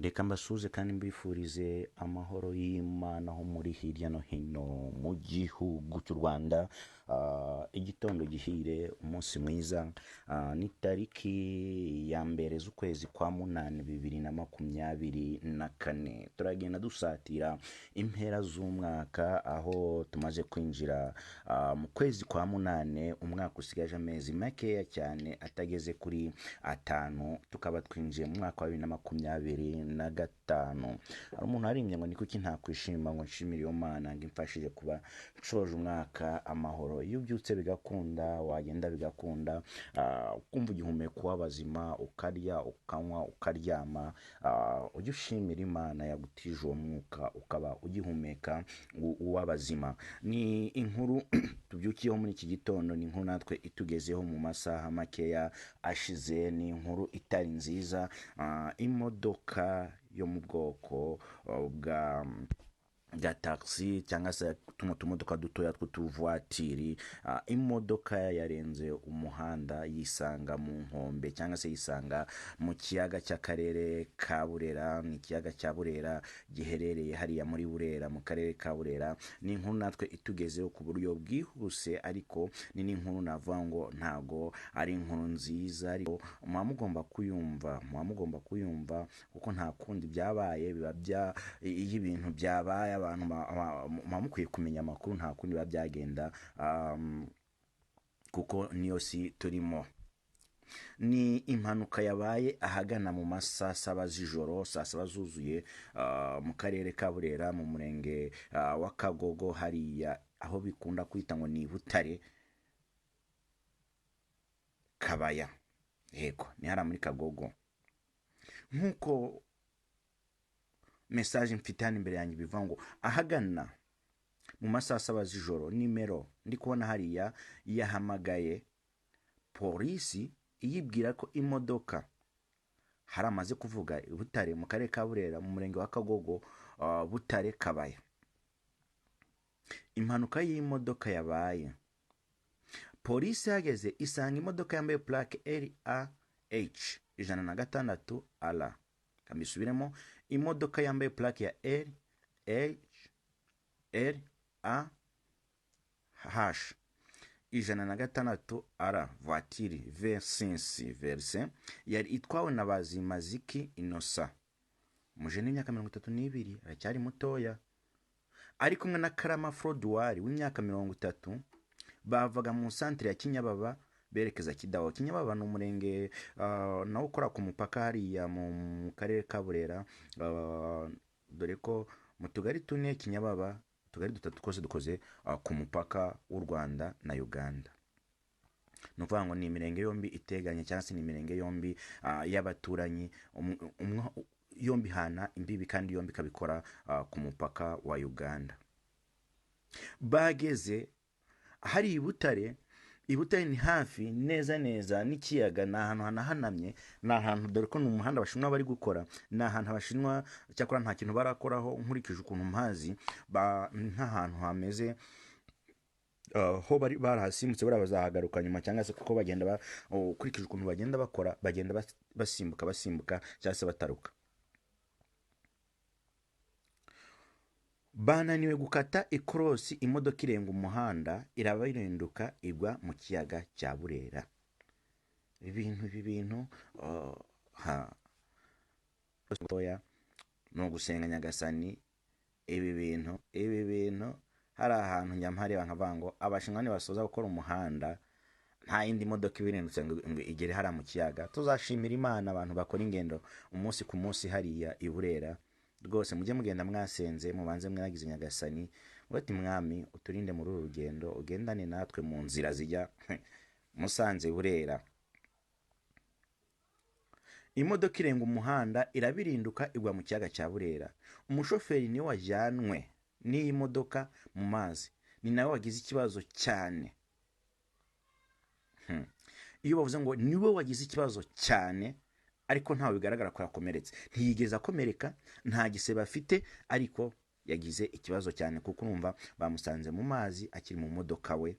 reka mbasuze kandi mbifurize amahoro y'Imana aho muri hirya no hino mu gihugu cy'u Rwanda. Igitondo gihire, umunsi mwiza. Ni tariki ya mbere z'ukwezi kwa munani 2024. Turagenda dusatira impera z'umwaka aho tumaze kwinjira mu kwezi kwa munane. Umwaka usigaje amezi makeya cyane atageze kuri atanu, tukaba twinjiye mu mwaka wa 2025. Hari umuntu arimbye ngo ni kuki ntakwishima ngo nshimire iyo Mana ngo imfashije kuba nshoje umwaka amahoro. Iyo ubyutse bigakunda, wagenda bigakunda, ukumva igihumeko w'abazima, ukarya ukanywa ukaryama, ujye ushimira Imana yagutije uwo mwuka ukaba ugihumeka uw'abazima. Ni inkuru tubyukiyeho muri iki gitondo, ni inkuru natwe itugezeho mu masaha makeya ashize. Ni inkuru itari nziza. Imodoka yo mu bwoko bwa taxi cyangwa se tumodoka dutoya tw'utuvuatiri, imodoka yarenze umuhanda yisanga mu nkombe cyangwa se yisanga mu kiyaga cy'akarere ka Burera. Ni ikiyaga cya Burera giherereye hariya muri Burera mu karere ka Burera. Ni inkuru natwe itugezeho ku buryo bwihuse, ariko ni n'inkuru navuga ngo ntago ari inkuru nziza, ariko muba mugomba kuyumva kuko nta kundi byabaye. Biba iyo ibintu byabaye abantu muba mukwiye kumenya amakuru, nta kundi biba byagenda, kuko niyo si turimo. Ni impanuka yabaye ahagana mu masaa 7 z'ijoro, saa 7 zuzuye, mu karere ka Burera mu murenge wa Kagogo, hariya aho bikunda kwita ngo ni Butare Kabaya. Yego, ni hariya muri Kagogo. Nk'uko message mfite hano imbere yanjye bivuga ngo ahagana mu masaa 7 z'ijoro, nimero ndi kubona hariya yahamagaye polisi iyibwira ko imodoka hari amaze kuvuga Butare mu karere ka Burera mu murenge wa Kagogo, Butare Kabaya. Impanuka y'imodoka yabaye, polisi yageze isanga imodoka yambaye plaque RAH 106 ALA. Kamisubiremo, imodoka yambaye plaque ya RAH 106 ALA voiture V6 verse yari itwawe na Bazimaziki Innocent, mujene w'imyaka 32, aracyari mutoya, ari kumwe na Karama Froduari w'imyaka 30. Bavaga mu centre ya Kinyababa berekeza Kidaho. Kinyababa ni umurenge nawo ukora ku mupaka hariya mu karere ka Burera, dore ko mu tugari tune Kinyababa, tugari dutatu twose dukoze ku mupaka w'u Rwanda na Uganda. Nuvuga ngo ni imirenge yombi iteganye, cyangwa se ni imirenge yombi y'abaturanyi, yombi hana imbibi kandi yombi kabikora ku mupaka wa Uganda. Bageze hari Ibutare ni hafi neza n'ikiyaga, ni ahantu hanahanamye, ni ahantu dore ko ni umuhanda abashinwa bari gukora, ni ahantu abashinwa cyakora nta kintu barakoraho nkurikije ukuntu mpazi, nk'ahantu hameze ho bari barahasimbutse bari bazahagaruka nyuma, cyangwa se kuko bagenda ukurikije ukuntu bagenda bakora, bagenda basimbuka cyangwa se bataruka. Bananiwe gukata ikorosi, imodoka irenga umuhanda irabarinduka igwa mu kiyaga cya Burera. Ibi bintu no gusenga Nyagasani. Ibi bintu hari ahantu nyamhareba nkavuga ngo abashinwa basoza gukora umuhanda, nta yindi modoka ibirindutse ngo igere hariya mu kiyaga. Tuzashimira Imana abantu bakora ingendo umunsi ku munsi hariya i Burera. Rwose mujye mugenda mwasenze, mubanze mwagize Nyagasani ati mwami uturinde muri uru rugendo, ugendane natwe mu nzira zijya Musanze Burera. Imodoka irenga umuhanda irabirinduka igwa mu kiyaga cya Burera. Umushoferi niwe wajyanwe n'iyi modoka mu mazi, ni nawe wagize ikibazo cyane. Iyo bavuze ngo niwe wagize ikibazo cyane, ariko ntawe bigaragara ko yakomeretse, ntiyigeze akomereka, nta gisebe afite, ariko yagize ikibazo cyane kuko urumva bamusanze mu mazi akiri mu modoka we,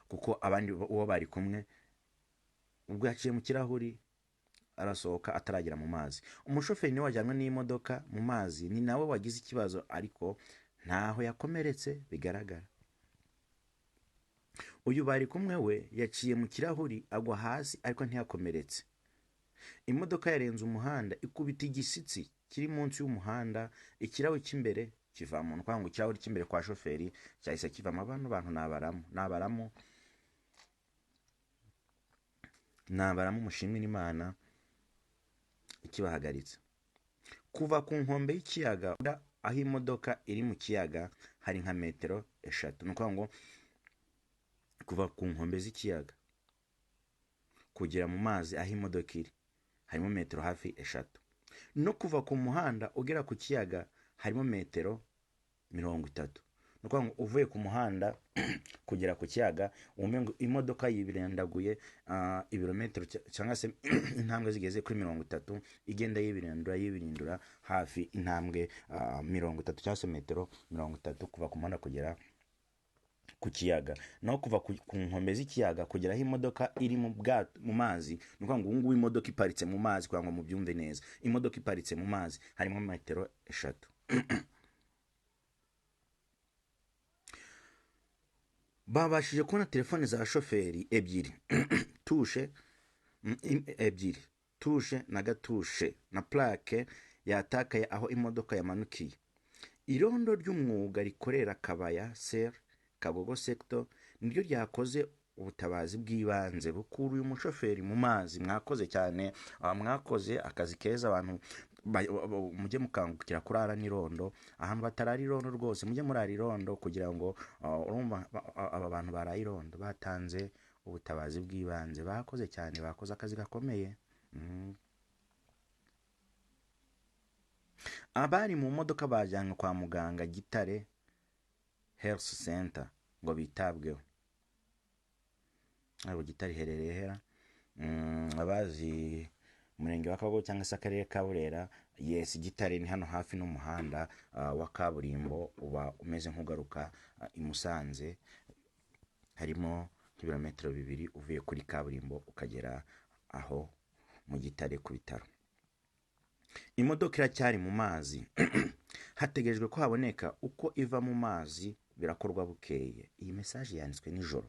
kuko abandi uwo bari kumwe ubwo yaciye mu kirahuri arasohoka ataragera mu mazi. Umushoferi niwe wajyanwe n'imodoka mu mazi, ni nawe wagize ikibazo ariko ntaho yakomeretse bigaragara. Uyu bari kumwe we yaciye mu kirahuri agwa hasi ariko ntiyakomeretse. Imodoka yarenze umuhanda ikubita igisitsi kiri munsi y'umuhanda, ikirahuri cy'imbere kivamo. Nkwanga ikirahuri cy'imbere kwa shoferi cyahise kivamo. Abantu nabaramo mushimira Imana ikibahagaritse. Kuva ku nkombe y'ikiyaga aho imodoka iri mu kiyaga hari nka metero 3. Nukuvuga ngo kuva ku nkombe z'ikiyaga kugera mu mazi aho imodoka iri harimo metero hafi 3. No kuva ku muhanda ugera ku kiyaga harimo metero 30. Nukuvuga ngo uvuye ku muhanda kugera ku kiyaga umengo imodoka yibirendaguye ibirometero cyangwa se intambwe zigeze kuri 30, igenda yibirindura hafi intambwe 30 cyangwa se metero 30 kuva ku muhanda kugera ku kiyaga. No kuva ku nkombe z'ikiyaga kugera aho imodoka iri mu mazi. Nukuvuga ngo ubungubu imodoka iparitse mu mazi kugira ngo mubyumve neza. Imodoka iparitse mu mazi harimo metero 3. Babashije kubona telefone za shoferi ebyiri tushe na gatushe na plaque yatakaye aho imodoka yamanukiye. Irondo ry'umwuga rikorera Kabaya Kagogo sector niryo ryakoze ubutabazi bw'ibanze bukuru uyu mushoferi mu mazi. Mwakoze cyane, mwakoze akazi keza. Abantu mujye mukangukira kurara n'irondo. Ahantu batarara irondo rwose mujye murara irondo kugira ngo urumva aba bantu baraye irondo batanze ubutabazi bw'ibanze. Bakoze cyane, bakoze akazi gakomeye. Abari mu modoka bajyanywe kwa muganga Gitare Health Center ngo bitabweho. Abo Gitare herereye hera abazi umurenge wa Kagogo cyangwa se akarere ka Burera. Yes, Gitare ni hano hafi n'umuhanda wa kaburimbo uba umeze nk'ugaruka i Musanze. Harimo kilometero 2 uvuye kuri kaburimbo ukagera aho mu Gitare ku bitaro. Imodoka iracyari mu mazi hategerejwe ko haboneka uko iva mu mazi. Birakorwa bukeye. Iyi message yanditswe nijoro.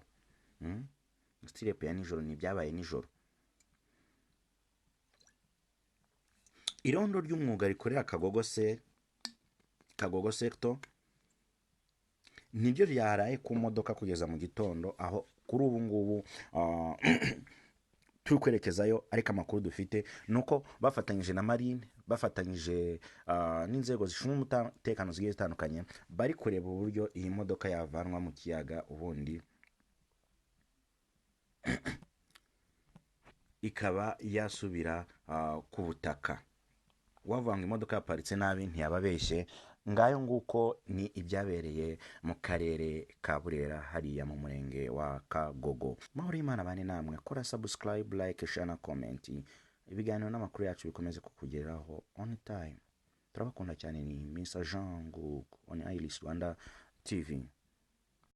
Stirepe ya nijoro, ni byabaye nijoro. Irondo ry'umwuga rikorera Kagogo sector niryo ryaraye ku modoka kugeza mu gitondo, aho kuri ubu ngubu turi kwerekezayo. Ariko amakuru dufite nuko bafatanyije na marine, bafatanyije n'inzego zishinzwe umutekano zigiye zitandukanye, bari kureba uburyo iyi modoka yavanwa mu kiyaga ubundi ikaba yasubira ku butaka. Wavanga imodoka yaparitse nabi ntiyababeshye. Ngayo nguko ni ibyabereye mu karere ka Burera hariya mu murenge wa Kagogo. Mahoro y'Imana bane namwe. Kora subscribe, like, share na comment. Ibiganiro n'amakuru yacu bikomeze kukugeraho on time. Turabakunda cyane. Ni Mr. Jean Nguk on Iris Rwanda TV.